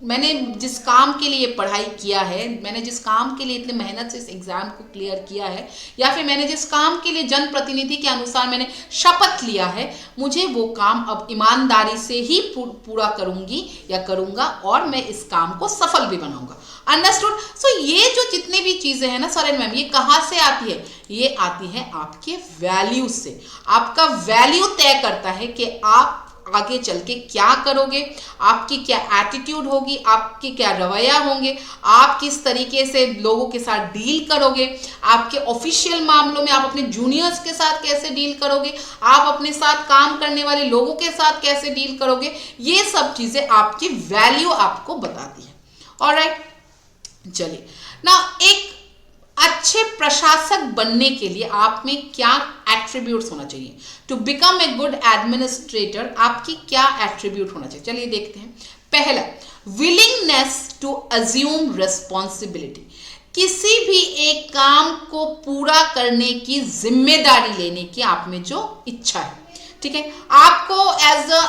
मैंने जिस काम के लिए पढ़ाई किया है, मैंने जिस काम के लिए इतनी मेहनत से इस एग्जाम को क्लियर किया है, या फिर मैंने जिस काम के लिए जनप्रतिनिधि के अनुसार मैंने शपथ लिया है, मुझे वो काम अब ईमानदारी से ही पूरा करूंगी या करूंगा, और मैं इस काम को सफल भी बनाऊंगा। अंडरस्टूड? सो ये जो जितने भी चीजें हैं ना सर एंड मैम, ये कहाँ से आती है? ये आती है आपके वैल्यू से। आपका वैल्यू तय करता है कि आप आगे चल के क्या करोगे, आपकी क्या एटीट्यूड होगी, आपकी क्या रवैया होंगे, आप किस तरीके से लोगों के साथ डील करोगे, आपके ऑफिशियल मामलों में आप अपने जूनियर्स के साथ कैसे डील करोगे, आप अपने साथ काम करने वाले लोगों के साथ कैसे डील करोगे, ये सब चीजें आपकी वैल्यू आपको बताती है। ऑलराइट, चलिए ना, एक अच्छे प्रशासक बनने के लिए आप में क्या एट्रीब्यूट्स होना चाहिए, to become a good administrator आपकी क्या एट्रीब्यूट होना चाहिए, चलिए देखते हैं। पहला, विलिंगनेस टू अज्यूम रिस्पॉन्सिबिलिटी, किसी भी एक काम को पूरा करने की जिम्मेदारी लेने की आप में जो इच्छा है, ठीक है। आपको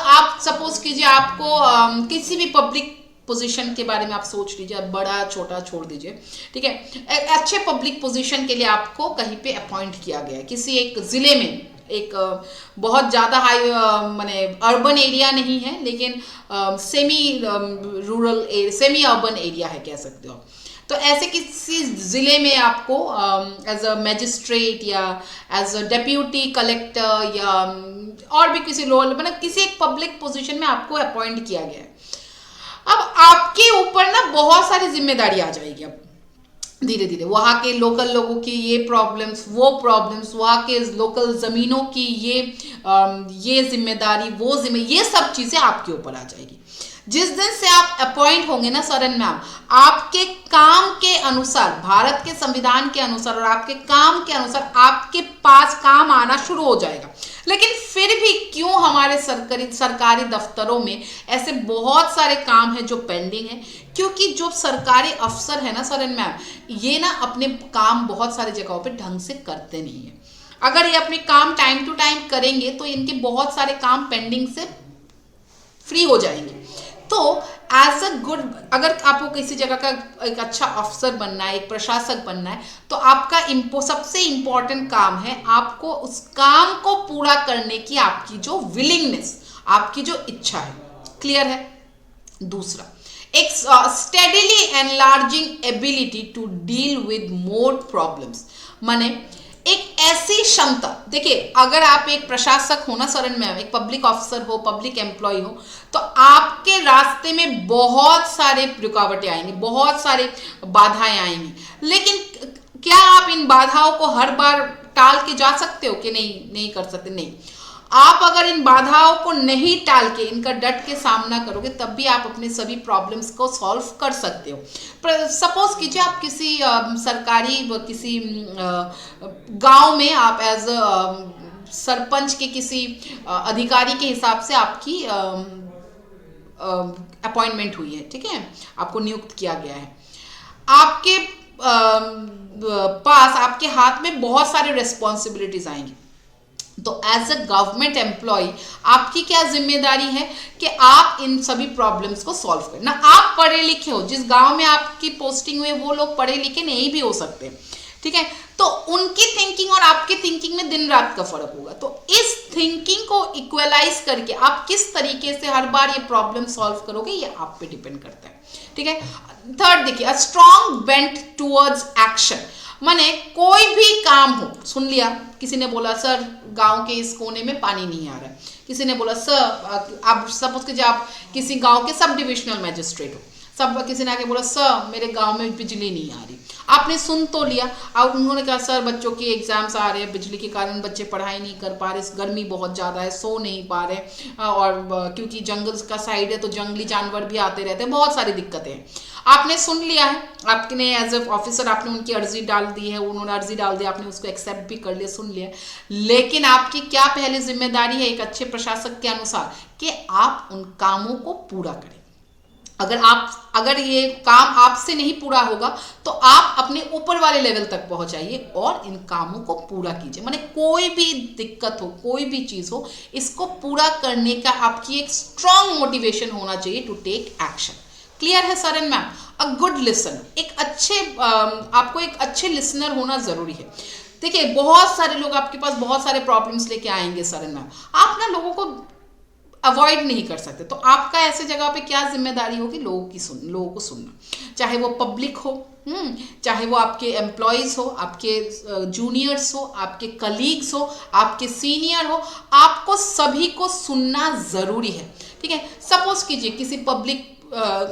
आप सपोज कीजिए आपको किसी भी पब्लिक पोजीशन के बारे में आप सोच लीजिए, बड़ा छोटा छोड़ दीजिए, ठीक है। एक अच्छे पब्लिक पोजीशन के लिए आपको कहीं पे अपॉइंट किया गया है, किसी एक जिले में, एक बहुत ज़्यादा हाई माने अर्बन एरिया नहीं है, लेकिन semi rural semi urban area है कह सकते हो। तो ऐसे किसी ज़िले में आपको एज अ मैजिस्ट्रेट या एज अ डेप्यूटी कलेक्टर या और भी किसी रोल, मतलब किसी एक पब्लिक पोजीशन में आपको अपॉइंट किया गया है। अब आपके ऊपर ना बहुत सारी जिम्मेदारी आ जाएगी। अब धीरे धीरे वहाँ के लोकल लोगों की ये प्रॉब्लम्स, वो प्रॉब्लम्स, वहाँ के लोकल ज़मीनों की ये जिम्मेदारी, वो ये सब चीज़ें आपके ऊपर आ जाएगी। जिस दिन से आप अपॉइंट होंगे ना सरन मैम, आपके काम के अनुसार, भारत के संविधान के अनुसार और आपके काम के अनुसार आपके पास काम आना शुरू हो जाएगा। लेकिन फिर भी क्यों हमारे सरकारी दफ्तरों में ऐसे बहुत सारे काम हैं जो पेंडिंग है, क्योंकि जो सरकारी अफसर है ना सरन मैम, ये ना अपने काम बहुत सारी जगहों पे ढंग से करते नहीं है। अगर ये अपने काम टाइम टू टाइम करेंगे तो इनके बहुत सारे काम पेंडिंग से फ्री हो जाएंगे। तो एज अ गुड, अगर आपको किसी जगह का एक अच्छा अफसर बनना है, एक प्रशासक बनना है, तो आपका सबसे इंपॉर्टेंट काम है आपको उस काम को पूरा करने की आपकी जो विलिंगनेस, आपकी जो इच्छा है। क्लियर है। दूसरा, एक steadily enlarging ability to deal with more problems, माने एक ऐसी क्षमता, देखिए अगर आप एक प्रशासक हो ना सरन मैम, एक पब्लिक ऑफिसर हो, पब्लिक एम्प्लॉय हो, तो आपके रास्ते में बहुत सारे रुकावटें आएंगी, बहुत सारे बाधाएं आएंगी। लेकिन क्या आप इन बाधाओं को हर बार टाल के जा सकते हो कि नहीं कर सकते? नहीं। आप अगर इन बाधाओं को नहीं टाल के इनका डट के सामना करोगे, तब भी आप अपने सभी प्रॉब्लम्स को सॉल्व कर सकते हो। सपोज कीजिए आप किसी सरकारी किसी गांव में आप एज सरपंच के किसी अधिकारी के हिसाब से आपकी अपॉइंटमेंट हुई है, ठीक है, आपको नियुक्त किया गया है। आपके पास, आपके हाथ में बहुत सारी रिस्पॉन्सिबिलिटीज आएंगी। तो एज अ गवर्नमेंट एम्प्लॉय आपकी क्या जिम्मेदारी है कि आप इन सभी प्रॉब्लम्स को सॉल्व करें ना। आप पढ़े लिखे हो, जिस गांव में आपकी पोस्टिंग हुई वो लोग पढ़े लिखे नहीं भी हो सकते, ठीक है। तो उनकी थिंकिंग और आपकी थिंकिंग में दिन रात का फर्क होगा। तो इस थिंकिंग को इक्वलाइज करके आप किस तरीके से हर बार ये प्रॉब्लम सॉल्व करोगे, ये आप पे डिपेंड करता है, ठीक है। थर्ड देखिए, a strong bent towards action, माने कोई भी काम हो, सुन लिया किसी ने बोला सर गांव के इस कोने में पानी नहीं आ रहा है, किसी ने बोला सर, आप सपोज कीजिए आप किसी गांव के सब डिविजनल मैजिस्ट्रेट हो, किसी ने आके बोला सर मेरे गांव में बिजली नहीं आ रही। आपने सुन तो लिया, और उन्होंने कहा सर बच्चों के एग्जाम्स आ रहे हैं, बिजली के कारण बच्चे पढ़ाई नहीं कर पा रहे, गर्मी बहुत ज़्यादा है, सो नहीं पा रहे, और क्योंकि जंगल का साइड है तो जंगली जानवर भी आते रहते हैं, बहुत सारी दिक्कतें हैं। आपने सुन लिया है, आपने एज ए ऑफिसर आपने उनकी अर्जी डाल दी है, उन्होंने अर्जी डाल दी, आपने उसको एक्सेप्ट भी कर लिया, सुन लिया। लेकिन आपकी क्या पहले जिम्मेदारी है एक अच्छे प्रशासक के अनुसार, कि आप उन कामों को पूरा करें। अगर ये काम आपसे नहीं पूरा होगा तो आप अपने ऊपर वाले लेवल तक पहुंचाइए और इन कामों को पूरा कीजिए। माने कोई भी दिक्कत हो, कोई भी चीज हो, इसको पूरा करने का आपकी एक स्ट्रॉन्ग मोटिवेशन होना चाहिए टू टेक एक्शन। क्लियर है sir and ma'am? A good listener, आपको एक अच्छे लिसनर होना जरूरी है। देखिए बहुत सारे लोग आपके पास बहुत सारे प्रॉब्लम्स लेके आएंगे सर एंड मैम, आप ना लोगों को अवॉइड नहीं कर सकते। तो आपका ऐसे जगह पे क्या जिम्मेदारी होगी, लोगों को सुनना, चाहे वो पब्लिक हो, चाहे वो आपके एम्प्लॉयज हो, आपके जूनियर्स हो, आपके कलीग्स हो, आपके सीनियर हो, आपको सभी को सुनना जरूरी है। ठीक है, सपोज कीजिए किसी पब्लिक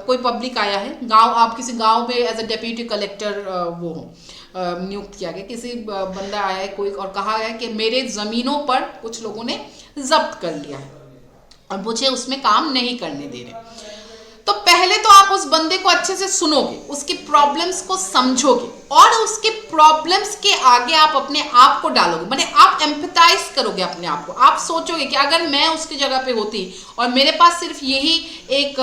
कोई पब्लिक आया है गांव, आप किसी गांव में एज अ डेप्यूटी कलेक्टर वो हो नियुक्त किया गया, किसी बंदा आया है कोई और कहा है कि मेरे जमीनों पर कुछ लोगों ने जब्त कर लिया है और मुझे उसमें काम नहीं करने दे रहे। तो पहले तो आप उस बंदे को अच्छे से सुनोगे, उसकी प्रॉब्लम्स को समझोगे और उसके प्रॉब्लम्स के आगे आप अपने आप को डालोगे, माने आप एम्पैथाइज करोगे अपने आप को। आप सोचोगे कि अगर मैं उसकी जगह पे होती और मेरे पास सिर्फ यही एक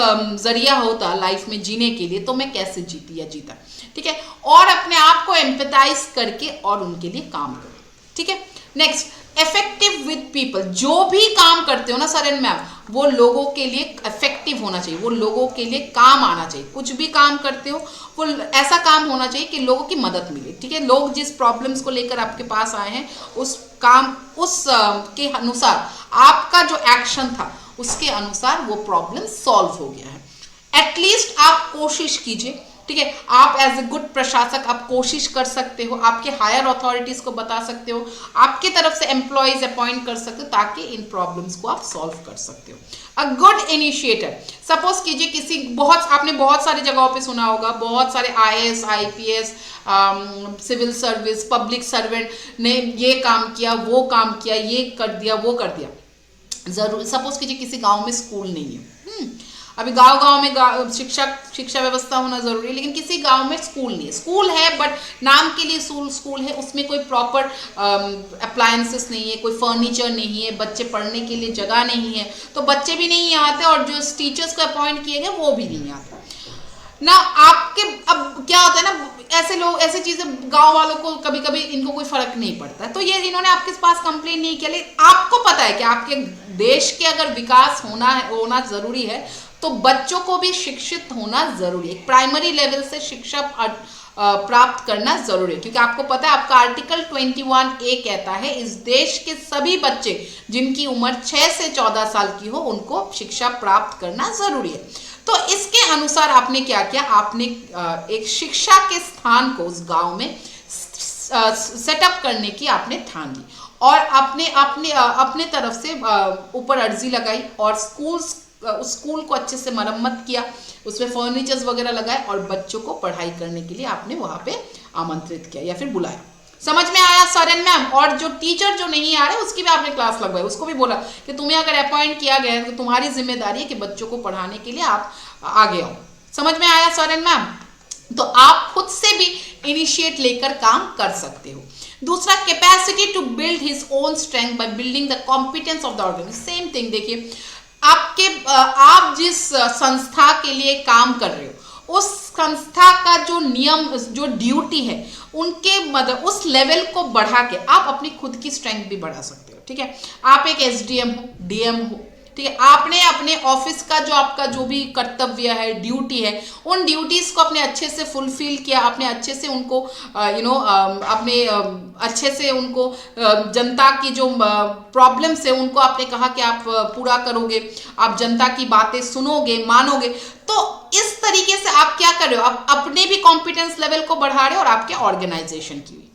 जरिया होता लाइफ में जीने के लिए, तो मैं कैसे जीती या जीता। ठीक है, और अपने आप को एम्पैथाइज करके और उनके लिए काम करो। ठीक है, नेक्स्ट, इफेक्टिव विद पीपल। जो भी काम करते हो ना सर एंड मैम, वो लोगों के लिए इफेक्टिव होना चाहिए, वो लोगों के लिए काम आना चाहिए। कुछ भी काम करते हो वो ऐसा काम होना चाहिए कि लोगों की मदद मिले। ठीक है, लोग जिस प्रॉब्लम्स को लेकर आपके पास आए हैं उस के अनुसार आपका जो एक्शन था उसके अनुसार वो प्रॉब्लम सॉल्व हो गया है। एटलीस्ट आप कोशिश कीजिए। ठीक है, आप एज ए गुड प्रशासक आप कोशिश कर सकते हो, आपके हायर अथॉरिटीज को बता सकते हो, आपकी तरफ से एम्प्लॉयज अपॉइंट कर सकते हो ताकि इन प्रॉब्लम्स को आप सॉल्व कर सकते हो। अ गुड इनिशिएटर, सपोज कीजिए किसी आपने बहुत सारी जगहों पे सुना होगा, बहुत सारे IAS IPS civil service public servant ने ये काम किया, वो काम किया, ये कर दिया, वो कर दिया। जरूर सपोज कीजिए किसी गांव में स्कूल नहीं है, अभी गांव में शिक्षा व्यवस्था होना जरूरी है, लेकिन किसी गांव में स्कूल नहीं है। स्कूल है बट नाम के लिए स्कूल है, उसमें कोई प्रॉपर अप्लायंसेस नहीं है, कोई फर्नीचर नहीं है, बच्चे पढ़ने के लिए जगह नहीं है, तो बच्चे भी नहीं आते और जो टीचर्स को अपॉइंट किए गए वो भी नहीं आते ना। आपके अब क्या होता है ना, ऐसे लोग ऐसी चीजें गांव वालों को कभी कभी इनको कोई फर्क नहीं पड़ता है, तो ये इन्होंने आपके पास कंप्लेन नहीं किया, लेकिन आपको पता है कि आपके देश के अगर विकास होना जरूरी है तो बच्चों को भी शिक्षित होना जरूरी है। प्राइमरी लेवल से शिक्षा प्राप्त करना जरूरी है, क्योंकि आपको पता है आपका आर्टिकल 21A कहता है इस देश के सभी बच्चे जिनकी उम्र 6 से 14 साल की हो उनको शिक्षा प्राप्त करना जरूरी है। तो इसके अनुसार आपने क्या किया, आपने एक शिक्षा के स्थान को उस गांव में सेटअप करने की आपने ठान ली और अपने तरफ से ऊपर अर्जी लगाई और उस स्कूल को अच्छे से मरम्मत किया, उसमें फर्नीचर्स वगैरह लगाए और बच्चों को पढ़ाई करने के लिए आपने वहां पे आमंत्रित किया या फिर बुलाया। समझ में आया सर एंड मैम? और जो टीचर जो नहीं आ रहे उसकी भी आपने क्लास लगवाई, उसको भी बोला कि तुम्हें अगर अपॉइंट किया गया है तो तुम्हारी जिम्मेदारी है कि बच्चों को पढ़ाने के लिए आप आगे आओ। समझ में आया सर एंड मैम? तो आप खुद से भी इनिशिएट लेकर काम कर सकते हो। दूसरा, capacity to build his own strength by building the competence of the organisation. Same thing, देखिए आप जिस संस्था के लिए काम कर रहे हो उस संस्था का जो नियम जो ड्यूटी है उनके मतलब उस लेवल को बढ़ा के आप अपनी खुद की स्ट्रेंथ भी बढ़ा सकते हो। ठीक है, आप एक SDM हो, DM हो, ठीक है, आपने अपने ऑफिस का जो आपका जो भी कर्तव्य है, ड्यूटी है, उन ड्यूटीज को अपने अच्छे से फुलफिल किया, आपने अच्छे से उनको अपने अच्छे से उनको जनता की जो प्रॉब्लम्स है उनको आपने कहा कि आप पूरा करोगे, आप जनता की बातें सुनोगे, मानोगे। तो इस तरीके से आप क्या कर रहे हो, आप अपने भी कॉम्पिटेंस लेवल को बढ़ा रहे हो और आपके ऑर्गेनाइजेशन की भी।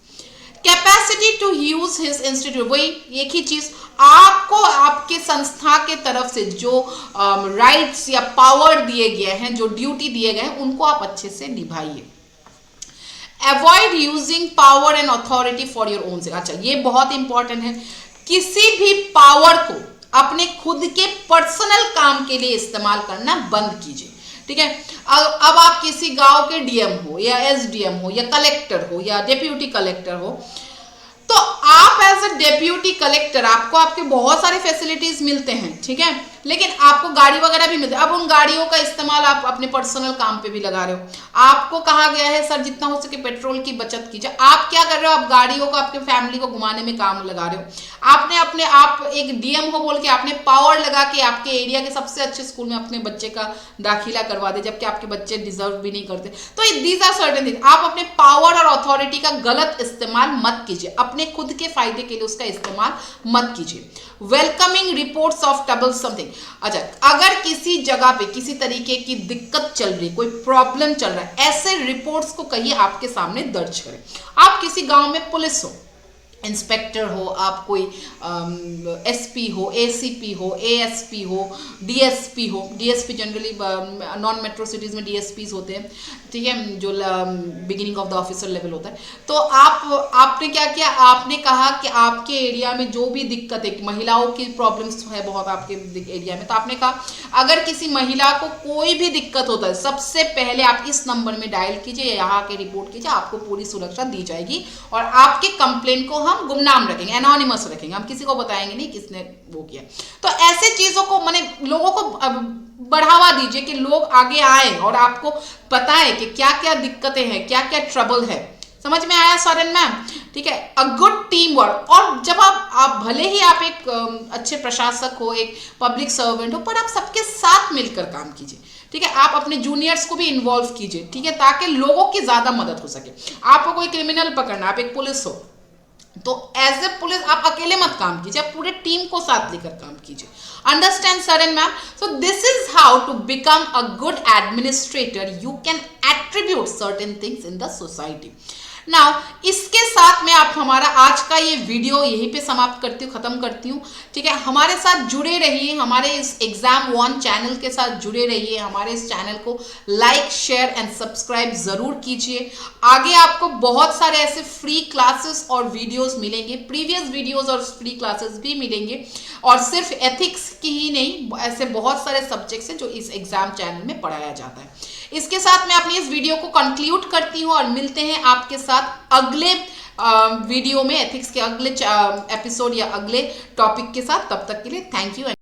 Capacity to use his institute, वही एक ही चीज, आपको आपके संस्था के तरफ से जो राइट्स या पावर दिए गए हैं, जो ड्यूटी दिए गए हैं, उनको आप अच्छे से निभाइए। Avoid using power and authority for your own. अच्छा, ये बहुत इंपॉर्टेंट है, किसी भी पावर को अपने खुद के पर्सनल काम के लिए इस्तेमाल करना बंद कीजिए। ठीक है, अब आप किसी गांव के DM हो या SDM हो या कलेक्टर हो या डेप्यूटी कलेक्टर हो, तो आप एज अ डेप्यूटी कलेक्टर आपको आपके बहुत सारे फैसिलिटीज मिलते हैं। ठीक है, लेकिन आपको गाड़ी वगैरह भी मिलती है। अब उन गाड़ियों का इस्तेमाल आप अपने पर्सनल काम पे भी लगा रहे हो। आपको कहा गया है सर जितना हो सके पेट्रोल की बचत कीजिए, आप क्या कर रहे हो, आप गाड़ियों को आपके फैमिली को घुमाने में काम लगा रहे हो। आप एक DM हो बोल के आपने पावर लगा के आपके एरिया के सबसे अच्छे स्कूल में अपने बच्चे का दाखिला करवा दे, जबकि आपके बच्चे डिजर्व भी नहीं करते। तो दीज आर सर्टेन थिंग, आप अपने पावर और अथॉरिटी का गलत इस्तेमाल मत कीजिए, अपने खुद के फायदे के लिए उसका इस्तेमाल मत कीजिए। Welcoming reports of trouble something, अच्छा, अगर किसी जगह पे किसी तरीके की दिक्कत चल रही, कोई प्रॉब्लम चल रहा है, ऐसे रिपोर्ट्स को कहिए आपके सामने दर्ज करें। आप किसी गांव में पुलिस हो, इंस्पेक्टर हो, आप कोई एसपी हो, एसीपी हो, एएसपी हो, डीएसपी हो। DSP generally non metro cities में डीएसपीज होते हैं, ठीक है, जो beginning of the officer level होता है। तो आपने क्या किया, आपने कहा कि आपके एरिया में जो भी दिक्कत है, महिलाओं की प्रॉब्लम्स है बहुत आपके एरिया में, तो आपने कहा अगर किसी महिला को कोई भी दिक्कत होता है, सबसे पहले आप इस नंबर में डायल कीजिए, यहाँ के रिपोर्ट कीजिए, आपको पूरी सुरक्षा दी जाएगी और आपके कंप्लेंट को हम गुमनाम रखेंगे, एनोनिमस रखेंगे, हम किसी को बताएंगे नहीं किसने वो किया। तो ऐसे चीजों को माने लोगों को बढ़ावा दीजिए कि लोग आगे आए और आपको पता है कि क्या क्या दिक्कतें हैं, क्या क्या ट्रबल है। समझ में आया सरन मैम? ठीक है, अ गुड टीम वर्क। और जब आप भले ही आप एक अच्छे प्रशासक हो, एक पब्लिक सर्वेंट हो, पर आप सबके साथ मिलकर काम कीजिए, ठीक है। आप अपने जूनियर्स को भी इन्वॉल्व कीजिए, ठीक है, ताकि लोगों की ज्यादा मदद हो सके। आपको कोई क्रिमिनल पकड़ना, आप एक पुलिस हो, तो एज ए पुलिस आप अकेले मत काम कीजिए, आप पूरे टीम को साथ लेकर काम कीजिए। Understand sir and ma'am? So this is how to become a good administrator. You can attribute certain things in the society. Now इसके साथ में आप हमारा आज का ये वीडियो यहीं पे समाप्त करती हूँ, खत्म करती हूँ, ठीक है। हमारे साथ जुड़े रहिए, हमारे इस एग्जाम वन चैनल के साथ जुड़े रहिए, हमारे इस चैनल को लाइक शेयर एंड सब्सक्राइब जरूर कीजिए। आगे आपको बहुत सारे ऐसे फ्री क्लासेस और वीडियोस मिलेंगे, प्रीवियस वीडियोस और फ्री क्लासेस भी मिलेंगे, और सिर्फ एथिक्स की ही नहीं, ऐसे बहुत सारे सब्जेक्ट्स हैं जो इस एग्जाम चैनल में पढ़ाया जाता है। इसके साथ मैं अपनी इस वीडियो को कंक्लूड करती हूँ और मिलते हैं आपके साथ अगले वीडियो में, एथिक्स के अगले एपिसोड या अगले टॉपिक के साथ। तब तक के लिए थैंक यू।